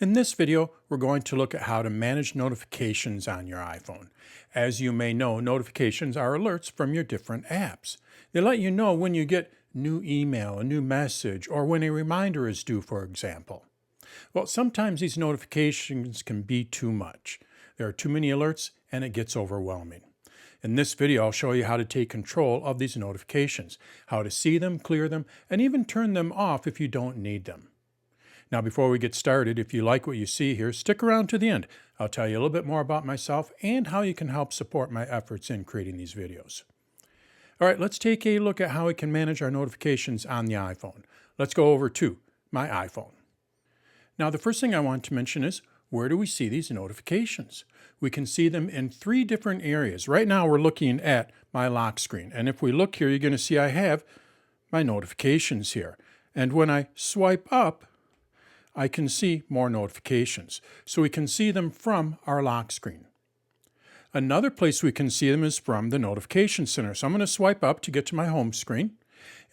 In this video, we're going to look at how to manage notifications on your iPhone. As you may know, notifications are alerts from your different apps. They let you know when you get new email, a new message, or when a reminder is due, for example. Well, sometimes these notifications can be too much. There are too many alerts and it gets overwhelming. In this video, I'll show you how to take control of these notifications, how to see them, clear them, and even turn them off if you don't need them. Now, before we get started, if you like what you see here, stick around to the end. I'll tell you a little bit more about myself and how you can help support my efforts in creating these videos. All right, let's take a look at how we can manage our notifications on the iPhone. Let's go over to my iPhone. Now, the first thing I want to mention is, where do we see these notifications? We can see them in three different areas. Right now, we're looking at my lock screen. And if we look here, you're going to see I have my notifications here. And when I swipe up, I can see more notifications. So we can see them from our lock screen. Another place we can see them is from the notification center. So I'm going to swipe up to get to my home screen.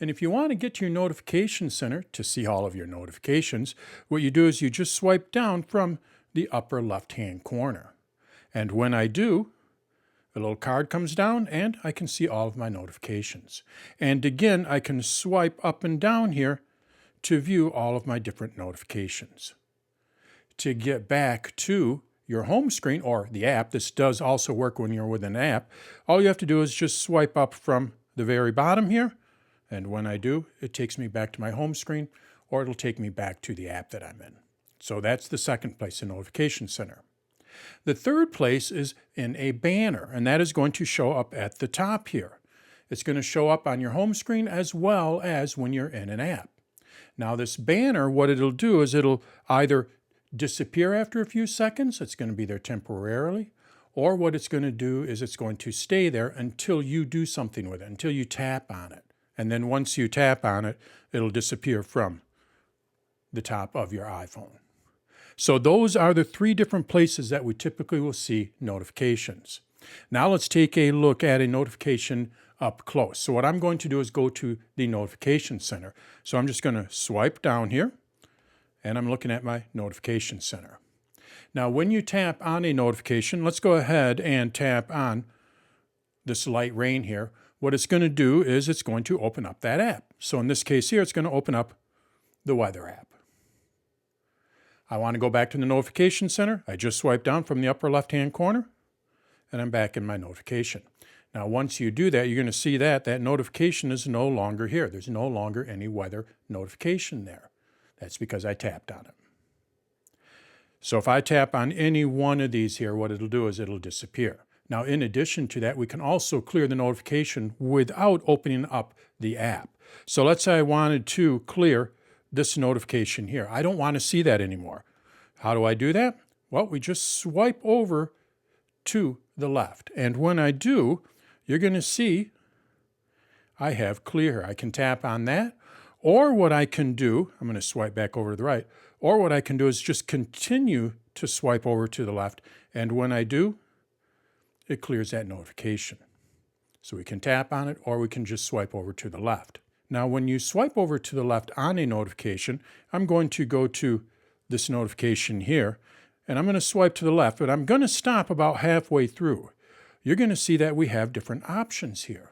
And if you want to get to your notification center to see all of your notifications, what you do is you just swipe down from the upper left-hand corner. And when I do, a little card comes down and I can see all of my notifications. And again, I can swipe up and down here to view all of my different notifications. To get back to your home screen or the app, this does also work when you're with an app, all you have to do is just swipe up from the very bottom here, and when I do, it takes me back to my home screen, or it'll take me back to the app that I'm in. So that's the second place, the notification center. The third place is in a banner, and that is going to show up at the top here. It's going to show up on your home screen as well as when you're in an app. Now this banner, what it'll do is it'll either disappear after a few seconds, it's going to be there temporarily, or what it's going to do is it's going to stay there until you do something with it, until you tap on it. And then once you tap on it, it'll disappear from the top of your iPhone. So those are the three different places that we typically will see notifications. Now let's take a look at a notification up close. So what I'm going to do is go to the notification center. So I'm just going to swipe down here and I'm looking at my notification center. Now when you tap on a notification, let's go ahead and tap on this light rain here. What it's going to do is it's going to open up that app. So in this case here, it's going to open up the weather app. I want to go back to the notification center. I just swipe down from the upper left-hand corner and I'm back in my notification. Now, once you do that, you're going to see that notification is no longer here. There's no longer any weather notification there. That's because I tapped on it. So if I tap on any one of these here, what it'll do is it'll disappear. Now, in addition to that, we can also clear the notification without opening up the app. So let's say I wanted to clear this notification here. I don't want to see that anymore. How do I do that? Well, we just swipe over to the left. And when I do, you're going to see I have clear. I can tap on that. Or what I can do, I'm going to swipe back over to the right, or what I can do is just continue to swipe over to the left. And when I do, it clears that notification. So we can tap on it or we can just swipe over to the left. Now, when you swipe over to the left on a notification, I'm going to go to this notification here, and I'm going to swipe to the left, but I'm going to stop about halfway through. You're going to see that we have different options here.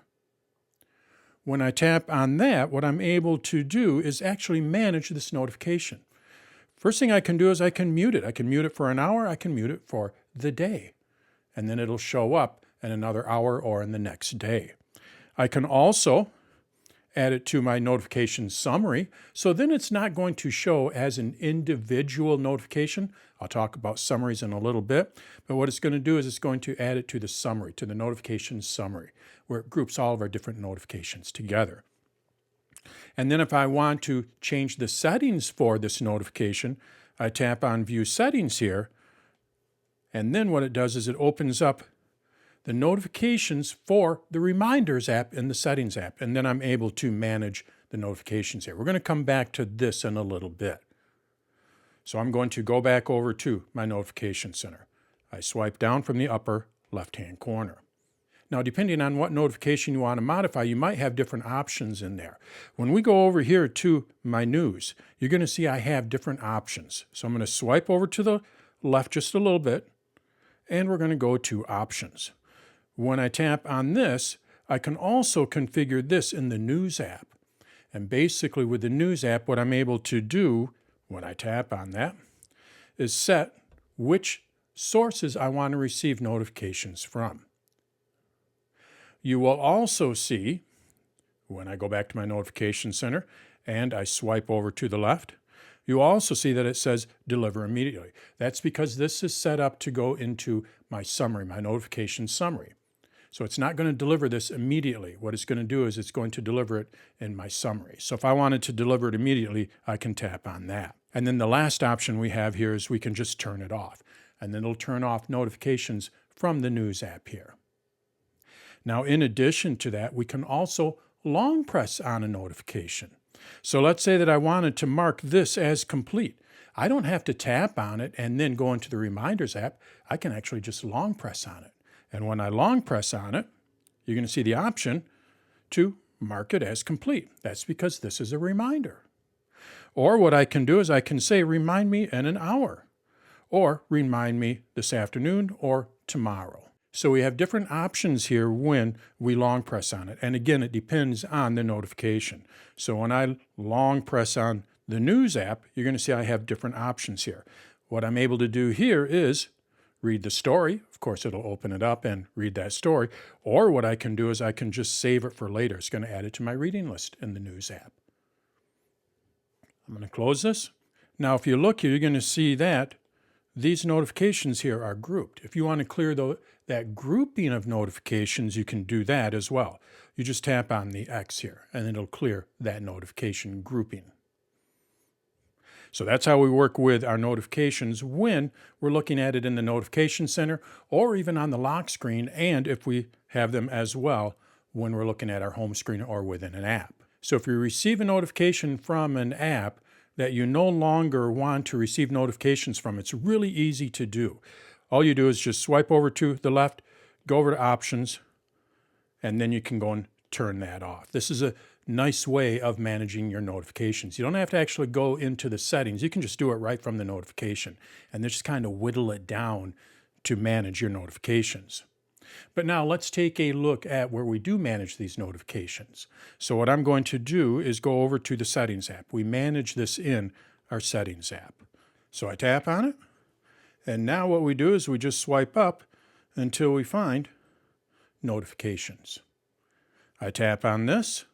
When I tap on that, what I'm able to do is actually manage this notification. First thing I can do is I can mute it. I can mute it for an hour. I can mute it for the day. And then it'll show up in another hour or in the next day. I can also add it to my notification summary. So then it's not going to show as an individual notification. I'll talk about summaries in a little bit. But what it's going to do is it's going to add it to the summary, to the notification summary, where it groups all of our different notifications together. And then if I want to change the settings for this notification, I tap on View Settings here. And then what it does is it opens up the notifications for the Reminders app in the Settings app. And then I'm able to manage the notifications here. We're going to come back to this in a little bit. So I'm going to go back over to my notification center. I swipe down from the upper left-hand corner. Now, depending on what notification you want to modify, you might have different options in there. When we go over here to my news, you're going to see I have different options. So I'm going to swipe over to the left just a little bit, and we're going to go to options. When I tap on this, I can also configure this in the News app. And basically with the News app, what I'm able to do when I tap on that is set which sources I want to receive notifications from. You will also see, when I go back to my notification center and I swipe over to the left, you also see that it says deliver immediately. That's because this is set up to go into my summary, my notification summary. So it's not going to deliver this immediately. What it's going to do is it's going to deliver it in my summary. So if I wanted to deliver it immediately, I can tap on that. And then the last option we have here is we can just turn it off. And then it'll turn off notifications from the News app here. Now, in addition to that, we can also long press on a notification. So let's say that I wanted to mark this as complete. I don't have to tap on it and then go into the Reminders app. I can actually just long press on it. And when I long press on it, you're going to see the option to mark it as complete. That's because this is a reminder. Or what I can do is I can say, remind me in an hour, or remind me this afternoon or tomorrow. So we have different options here when we long press on it. And again, it depends on the notification. So when I long press on the News app, you're going to see I have different options here. What I'm able to do here is read the story. Of course, it'll open it up and read that story. Or what I can do is I can just save it for later. It's going to add it to my reading list in the News app. I'm going to close this. Now, if you look here, you're going to see that these notifications here are grouped. If you want to clear that grouping of notifications, you can do that as well. You just tap on the X here, and it'll clear that notification grouping. So that's how we work with our notifications when we're looking at it in the Notification Center or even on the lock screen, and if we have them as well when we're looking at our home screen or within an app. So if you receive a notification from an app that you no longer want to receive notifications from, it's really easy to do. All you do is just swipe over to the left, go over to Options, and then you can go and turn that off. This is a nice way of managing your notifications. You don't have to actually go into the settings. You can just do it right from the notification and just kind of whittle it down to manage your notifications. But now let's take a look at where we do manage these notifications. So what I'm going to do is go over to the Settings app. We manage this in our Settings app. So I tap on it, and now what we do is we just swipe up until we find Notifications. I tap on this,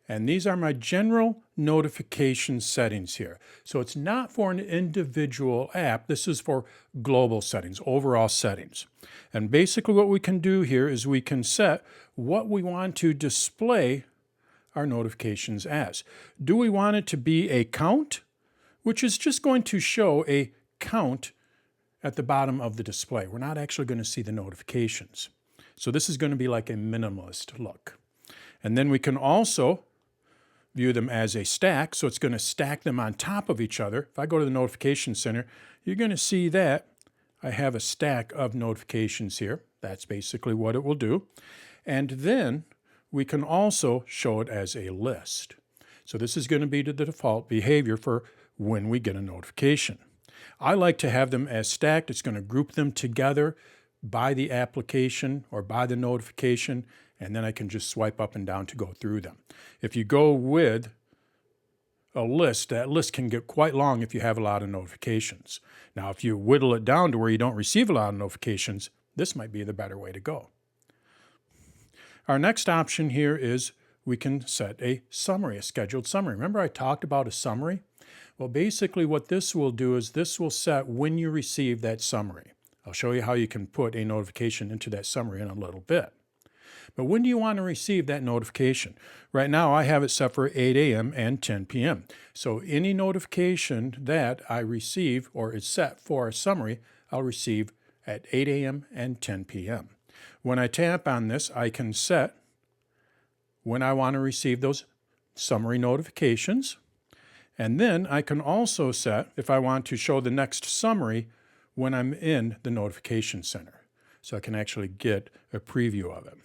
and these are my general notification settings here. So it's not for an individual app. This is for global settings, overall settings. And basically what we can do here is we can set what we want to display our notifications as. Do we want it to be a count, which is just going to show a count at the bottom of the display? We're not actually going to see the notifications. So this is going to be like a minimalist look. And then we can also view them as a stack, so it's going to stack them on top of each other. If I go to the Notification Center, you're going to see that I have a stack of notifications here. That's basically what it will do. And then we can also show it as a list. So this is going to be the default behavior for when we get a notification. I like to have them as stacked. It's going to group them together by the application or by the notification, and then I can just swipe up and down to go through them. If you go with a list, that list can get quite long if you have a lot of notifications. Now, if you whittle it down to where you don't receive a lot of notifications, this might be the better way to go. Our next option here is we can set a summary, a scheduled summary. Remember I talked about a summary? Well, basically what this will do is this will set when you receive that summary. I'll show you how you can put a notification into that summary in a little bit. But when do you want to receive that notification? Right now I have it set for 8 a.m. and 10 p.m. So any notification that I receive or is set for a summary, I'll receive at 8 a.m. and 10 p.m. When I tap on this, I can set when I want to receive those summary notifications. And then I can also set if I want to show the next summary when I'm in the Notification Center. so I can actually get a preview of it.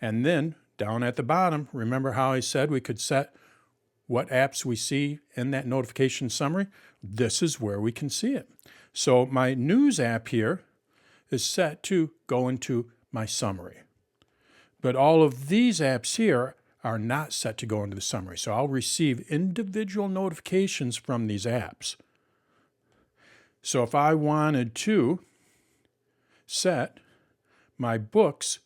And then down at the bottom, remember how I said we could set what apps we see in that notification summary? This is where we can see it. So my news app here is set to go into my summary. But all of these apps here are not set to go into the summary. So I'll receive individual notifications from these apps. So if I wanted to set my books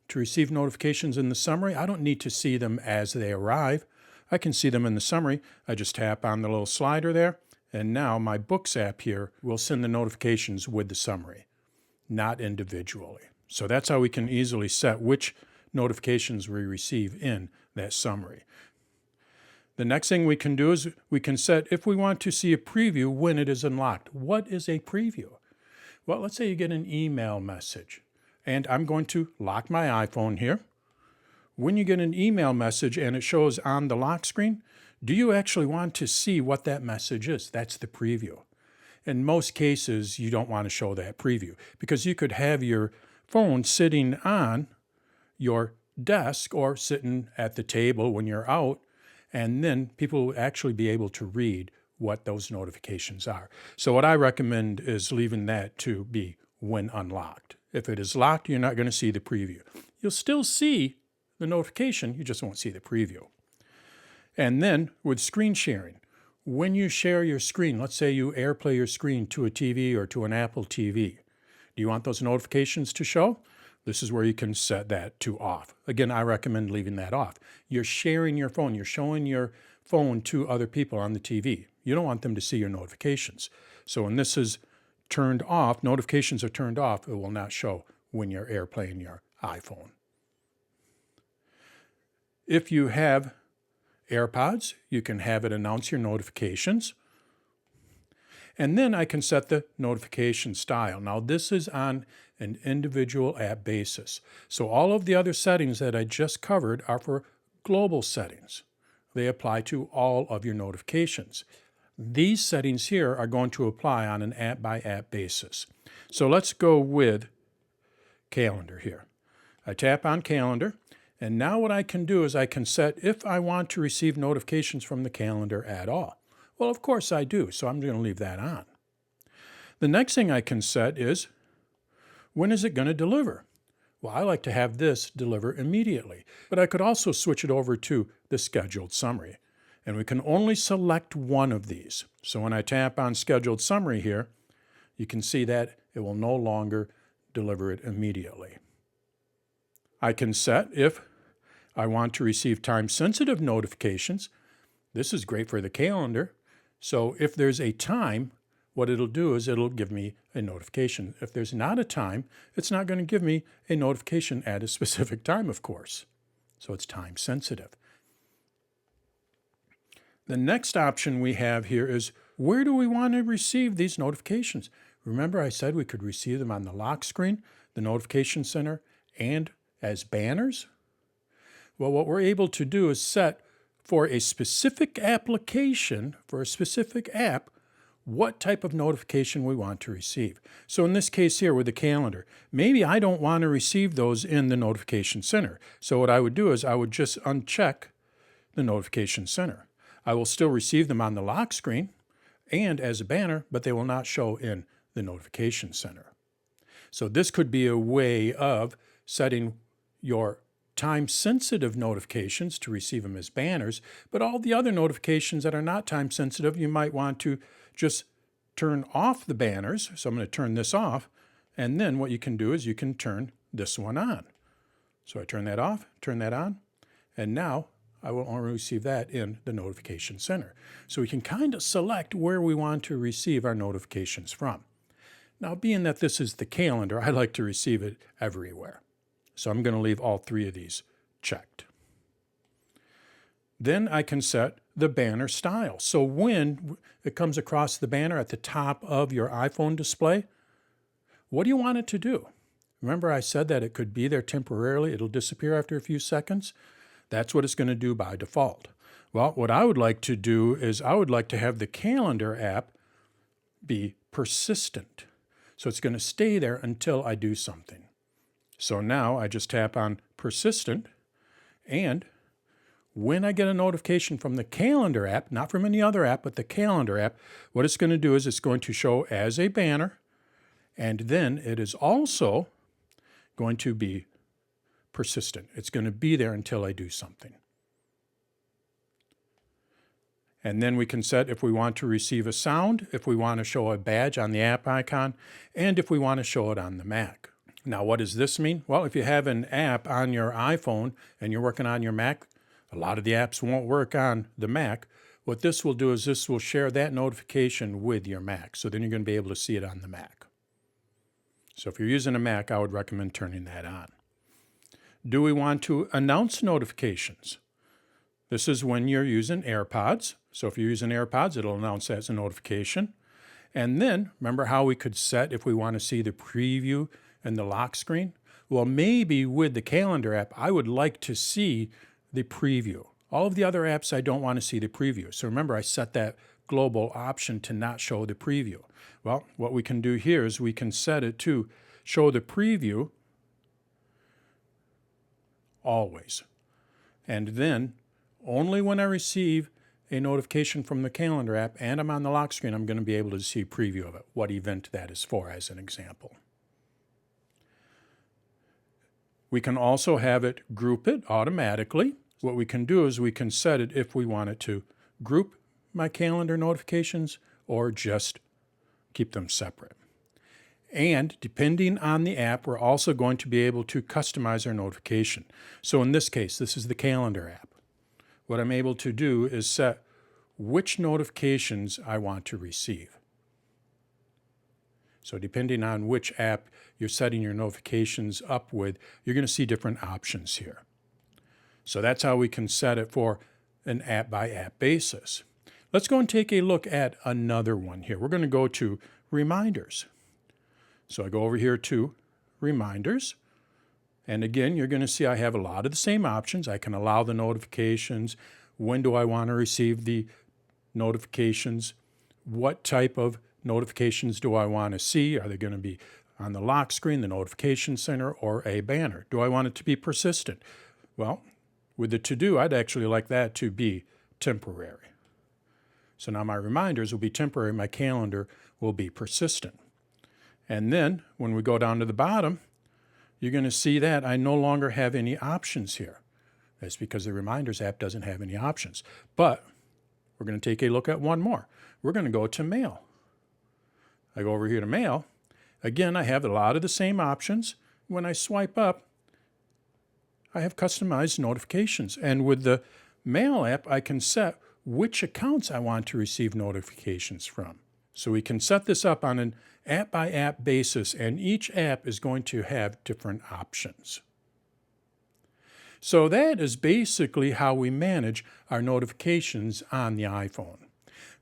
to receive notifications in the summary, I don't need to see them as they arrive. I can see them in the summary. I just tap on the little slider there, and now my Books app here will send the notifications with the summary, not individually. So that's how we can easily set which notifications we receive in that summary. The next thing we can do is we can set if we want to see a preview when it is unlocked. What is a preview? Well, let's say you get an email message, and I'm going to lock my iPhone here. When you get an email message and it shows on the lock screen, do you actually want to see what that message is? That's the preview. In most cases, you don't want to show that preview because you could have your phone sitting on your desk or sitting at the table when you're out, and then people will actually be able to read what those notifications are. So what I recommend is leaving that to be when unlocked. If it is locked, you're not going to see the preview. You'll still see the notification, you just won't see the preview. And then with screen sharing, when you share your screen, let's say you AirPlay your screen to a TV or to an Apple TV, do you want those notifications to show? This is where you can set that to off. Again, I recommend leaving that off. You're sharing your phone. You're showing your phone to other people on the TV. You don't want them to see your notifications. So when this is turned off, notifications are turned off, it will not show when you're AirPlaying your iPhone. If you have AirPods, you can have it announce your notifications. And then I can set the notification style. Now this is on an individual app basis. So all of the other settings that I just covered are for global settings. They apply to all of your notifications. These settings here are going to apply on an app-by-app basis. So let's go with Calendar here. I tap on Calendar, and now what I can do is I can set if I want to receive notifications from the calendar at all. Well, of course I do, so I'm going to leave that on. The next thing I can set is when is it going to deliver? Well, I like to have this deliver immediately, but I could also switch it over to the scheduled summary. And we can only select one of these. So when I tap on scheduled summary here, you can see that it will no longer deliver it immediately. I can set if I want to receive time-sensitive notifications. This is great for the calendar. So if there's a time, what it'll do is it'll give me a notification. If there's not a time, it's not going to give me a notification at a specific time, of course. So it's time-sensitive. The next option we have here is where do we want to receive these notifications? Remember I said we could receive them on the lock screen, the notification center, and as banners? Well, what we're able to do is set for a specific application, for a specific app, what type of notification we want to receive. So in this case here with the calendar, maybe I don't want to receive those in the notification center. So what I would do is I would just uncheck the notification center. I will still receive them on the lock screen and as a banner, but they will not show in the notification center. So this could be a way of setting your time-sensitive notifications to receive them as banners, but all the other notifications that are not time-sensitive, you might want to just turn off the banners. So I'm going to turn this off, and then what you can do is you can turn this one on. So I turn that off, turn that on, and now I will only receive that in the notification center. So we can kind of select where we want to receive our notifications from. Now, being that this is the calendar, I like to receive it everywhere. So I'm going to leave all three of these checked. Then I can set the banner style. So when it comes across the banner at the top of your iPhone display, what do you want it to do? Remember I said that it could be there temporarily. It'll disappear after a few seconds. That's what it's going to do by default. Well, what I would like to do is I would like to have the calendar app be persistent. So it's going to stay there until I do something. So now I just tap on persistent, and when I get a notification from the calendar app, not from any other app, but the calendar app, what it's going to do is it's going to show as a banner, and then it is also going to be persistent. It's going to be there until I do something. And then we can set if we want to receive a sound, if we want to show a badge on the app icon, and if we want to show it on the Mac. Now, what does this mean? Well, if you have an app on your iPhone and you're working on your Mac, a lot of the apps won't work on the Mac. What this will do is this will share that notification with your Mac. So then you're going to be able to see it on the Mac. So if you're using a Mac, I would recommend turning that on. Do we want to announce notifications? This is when you're using AirPods. So if you're using AirPods, it'll announce that as a notification. And then, remember how we could set if we want to see the preview and the lock screen? Well, maybe with the calendar app, I would like to see the preview. All of the other apps, I don't want to see the preview. So remember, I set that global option to not show the preview. Well, what we can do here is we can set it to show the preview always. And then only when I receive a notification from the calendar app and I'm on the lock screen, I'm going to be able to see a preview of it, what event that is for, as an example. We can also have it group it automatically. What we can do is we can set it if we want it to group my calendar notifications or just keep them separate. And depending on the app, we're also going to be able to customize our notification. So in this case, this is the calendar app. What I'm able to do is set which notifications I want to receive. So depending on which app you're setting your notifications up with, you're going to see different options here. So that's how we can set it for an app-by-app basis. Let's go and take a look at another one here. We're going to go to reminders. So I go over here to reminders. And again, you're going to see I have a lot of the same options. I can allow the notifications. When do I want to receive the notifications? What type of notifications do I want to see? Are they going to be on the lock screen, the notification center, or a banner? Do I want it to be persistent? Well, with the to-do, I'd actually like that to be temporary. So now my reminders will be temporary. My calendar will be persistent. And then when we go down to the bottom, you're going to see that I no longer have any options here. That's because the Reminders app doesn't have any options. But we're going to take a look at one more. We're going to go to Mail. I go over here to Mail. Again, I have a lot of the same options. When I swipe up, I have customized notifications. And with the Mail app, I can set which accounts I want to receive notifications from. So we can set this up on an app-by-app basis, and each app is going to have different options. So that is basically how we manage our notifications on the iPhone.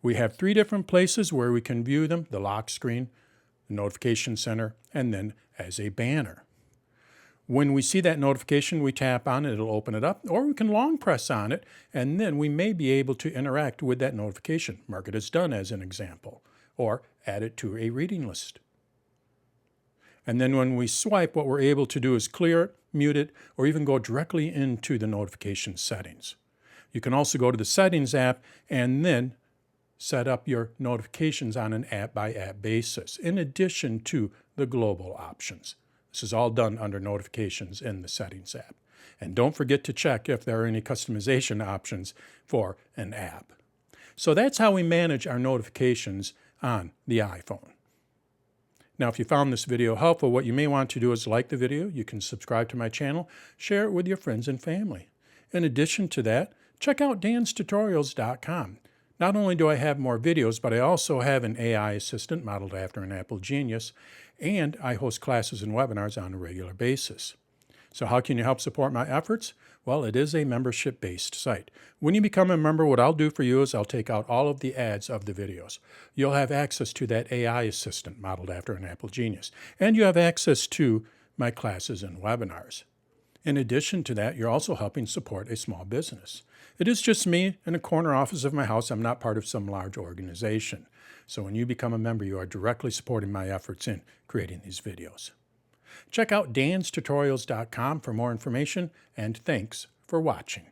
We have 3 different places where we can view them: the lock screen, the notification center, and then as a banner. When we see that notification, we tap on it, it'll open it up, or we can long press on it, and then we may be able to interact with that notification. Mark it as done, as an example, or add it to a reading list. And then when we swipe, what we're able to do is clear it, mute it, or even go directly into the notification settings. You can also go to the Settings app and then set up your notifications on an app-by-app basis, in addition to the global options. This is all done under Notifications in the Settings app. And don't forget to check if there are any customization options for an app. So that's how we manage our notifications on the iPhone. Now, if you found this video helpful, what you may want to do is like the video. You can subscribe to my channel, share it with your friends and family. In addition to that, check out danstutorials.com. Not only do I have more videos, but I also have an AI assistant modeled after an Apple Genius, and I host classes and webinars on a regular basis. So how can you help support my efforts? Well, it is a membership-based site. When you become a member, what I'll do for you is I'll take out all of the ads of the videos. You'll have access to that AI assistant modeled after an Apple Genius, and you have access to my classes and webinars. In addition to that, you're also helping support a small business. It is just me in a corner office of my house. I'm not part of some large organization. So when you become a member, you are directly supporting my efforts in creating these videos. Check out danstutorials.com for more information, and thanks for watching.